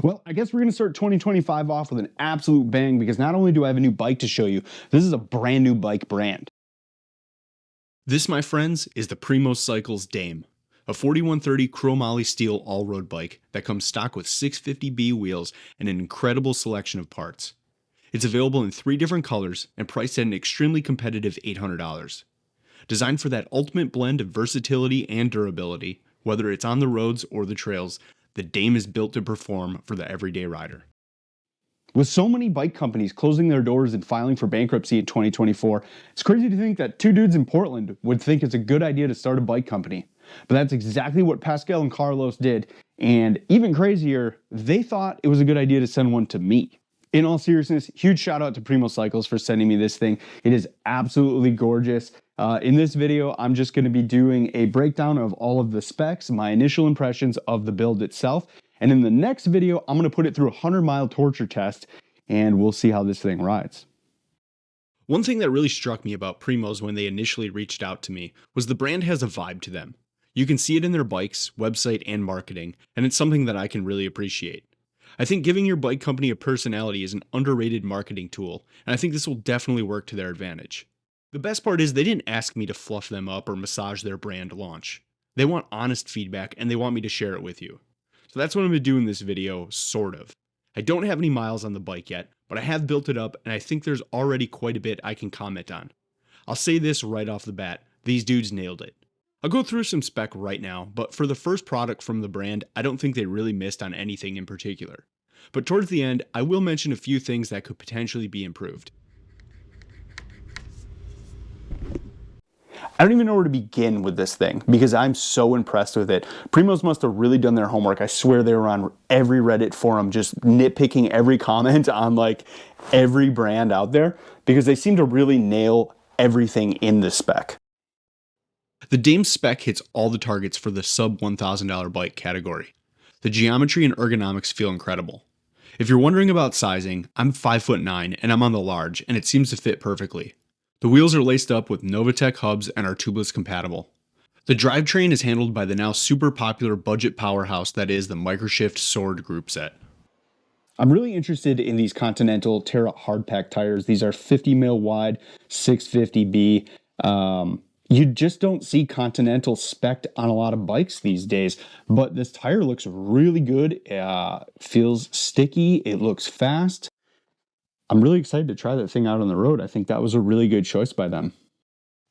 Well, I guess we're going to start 2025 off with an absolute bang because not only do I have a new bike to show you, this is a brand new bike brand. This, my friends, is the Primos Cycles Dame, a 4130 chromoly steel all-road bike that comes stock with 650B wheels and an incredible selection of parts. It's available in 3 different colors and priced at an extremely competitive $800. Designed for that ultimate blend of versatility and durability, whether it's on the roads or the trails, the Dame is built to perform for the everyday rider. With so many bike companies closing their doors and filing for bankruptcy in 2024, it's crazy to think that 2 dudes in Portland would think it's a good idea to start a bike company. But that's exactly what Pascal and Carlos did, and even crazier, they thought it was a good idea to send one to me. In all seriousness, huge shout out to Primos Cycles for sending me this thing. It is absolutely gorgeous. In this video, I'm just going to be doing a breakdown of all of the specs, my initial impressions of the build itself, and in the next video, I'm going to put it through a 100-mile torture test, and we'll see how this thing rides. One thing that really struck me about Primos when they initially reached out to me was the brand has a vibe to them. You can see it in their bikes, website, and marketing, and it's something that I can really appreciate. I think giving your bike company a personality is an underrated marketing tool, and I think this will definitely work to their advantage. The best part is they didn't ask me to fluff them up or massage their brand launch. They want honest feedback, and they want me to share it with you. So that's what I'm going to do in this video, sort of. I don't have any miles on the bike yet, but I have built it up, and I think there's already quite a bit I can comment on. I'll say this right off the bat, these dudes nailed it. I'll go through some spec right now, but for the first product from the brand, I don't think they really missed on anything in particular. But towards the end, I will mention a few things that could potentially be improved. I don't even know where to begin with this thing because I'm so impressed with it. Primos must have really done their homework. I swear they were on every Reddit forum just nitpicking every comment on like every brand out there because they seem to really nail everything in the spec. The Dame spec hits all the targets for the sub $1,000 bike category. The geometry and ergonomics feel incredible. If you're wondering about sizing, I'm 5'9" and I'm on the large, and it seems to fit perfectly. The wheels are laced up with Novatec hubs and are tubeless compatible. The drivetrain is handled by the now super popular budget powerhouse that is the microshift Sword groupset. I'm really interested in these Continental Terra hardpack tires. These are 50 mil wide, 650B. You just don't see Continental spec'd on a lot of bikes these days, but this tire looks really good. Feels sticky. It looks fast. I'm really excited to try that thing out on the road. I think that was a really good choice by them.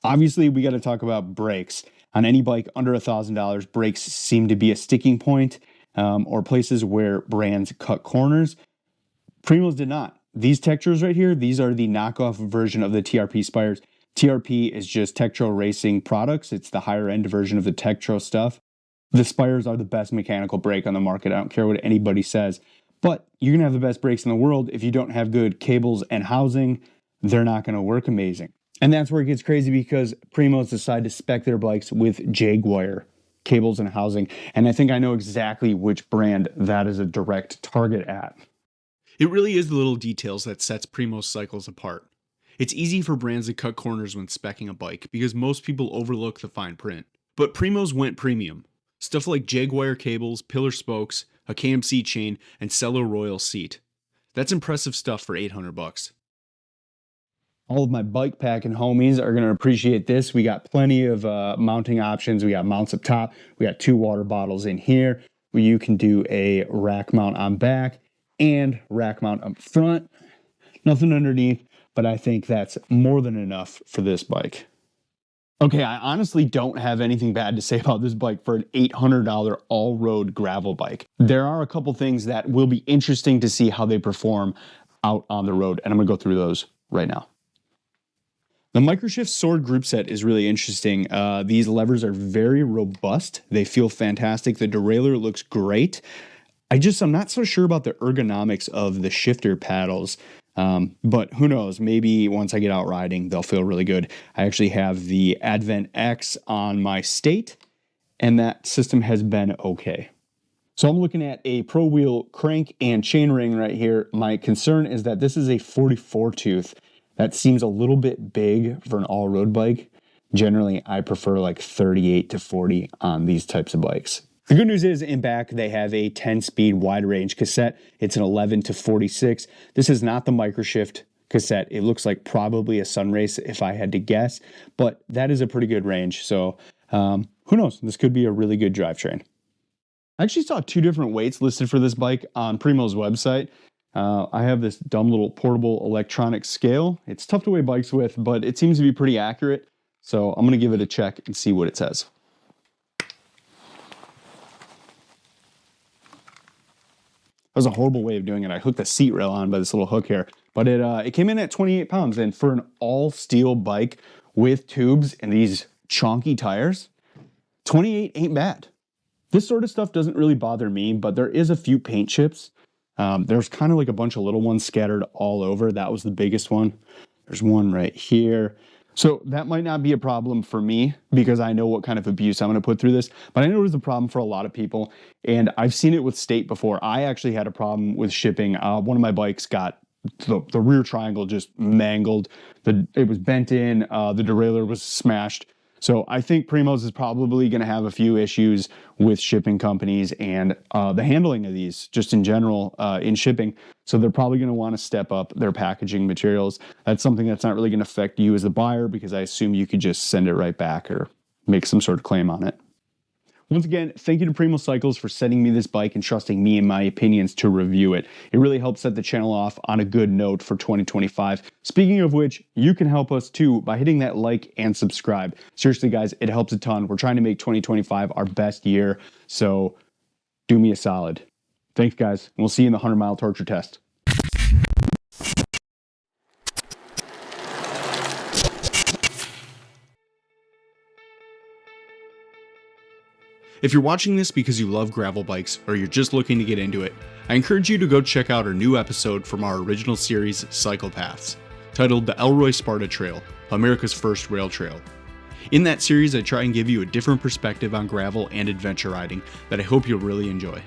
Obviously, we got to talk about brakes. On any bike under $1,000, brakes seem to be a sticking point or places where brands cut corners. Primos did not. These tektros right here, these are the knockoff version of the TRP Spires. TRP is just Tektro Racing products. It's the higher end version of the Tektro stuff. The Spires are the best mechanical brake on the market. I don't care what anybody says. But you're going to have the best brakes in the world. If you don't have good cables and housing, they're not going to work amazing. And that's where it gets crazy because Primos decide to spec their bikes with Jaguar cables and housing. And I think I know exactly which brand that is a direct target at. It really is the little details that sets Primos Cycles apart. It's easy for brands to cut corners when speccing a bike because most people overlook the fine print. But Primos went premium. Stuff like Jaguar cables, pillar spokes, a KMC chain, and Cello Royal seat. That's impressive stuff for $800. All of my bike packing homies are going to appreciate this. We got plenty of mounting options. We got mounts up top. We got 2 water bottles in here where you can do a rack mount on back and rack mount up front. Nothing underneath, but I think that's more than enough for this bike. Okay, I honestly don't have anything bad to say about this bike for an $800 all-road gravel bike. There are a couple things that will be interesting to see how they perform out on the road, and I'm going to go through those right now. The microshift Sword groupset is really interesting. These levers are very robust. They feel fantastic. The derailleur looks great. I'm not so sure about the ergonomics of the shifter paddles. But who knows, maybe once I get out riding, they'll feel really good. I actually have the Advent X on my State, and that system has been okay. So I'm looking at a Pro Wheel crank and chainring right here. My concern is that this is a 44 tooth. That seems a little bit big for an all-road bike. Generally, I prefer like 38 to 40 on these types of bikes. The good news is in back, they have a 10-speed wide range cassette. It's an 11 to 46. This is not the microshift cassette. It looks like probably a Sunrace if I had to guess, but that is a pretty good range. So who knows? This could be a really good drivetrain. I actually saw 2 different weights listed for this bike on Primo's website. I have this dumb little portable electronic scale. It's tough to weigh bikes with, but it seems to be pretty accurate. So I'm going to give it a check and see what it says. That was a horrible way of doing it. I hooked the seat rail on by this little hook here, but it came in at 28 pounds. And for an all steel bike with tubes and these chonky tires, 28 ain't bad. This sort of stuff doesn't really bother me, but there is a few paint chips. There's kind of like a bunch of little ones scattered all over. That was the biggest one. There's one right here. So that might not be a problem for me because I know what kind of abuse I'm going to put through this, but I know it was a problem for a lot of people, and I've seen it with State before. I actually had a problem with shipping. One of my bikes got the rear triangle just mangled. It was bent in. The derailleur was smashed. So I think Primos is probably going to have a few issues with shipping companies and the handling of these just in general in shipping. So they're probably going to want to step up their packaging materials. That's something that's not really going to affect you as the buyer because I assume you could just send it right back or make some sort of claim on it. Once again, thank you to Primos Cycles for sending me this bike and trusting me and my opinions to review it. It really helps set the channel off on a good note for 2025. Speaking of which, you can help us too by hitting that like and subscribe. Seriously, guys, it helps a ton. We're trying to make 2025 our best year, so do me a solid. Thanks, guys, and we'll see you in the 100-mile torture test. If you're watching this because you love gravel bikes or you're just looking to get into it, I encourage you to go check out our new episode from our original series, Cycle Paths, titled The Elroy Sparta Trail, America's first rail trail. In that series, I try and give you a different perspective on gravel and adventure riding that I hope you'll really enjoy.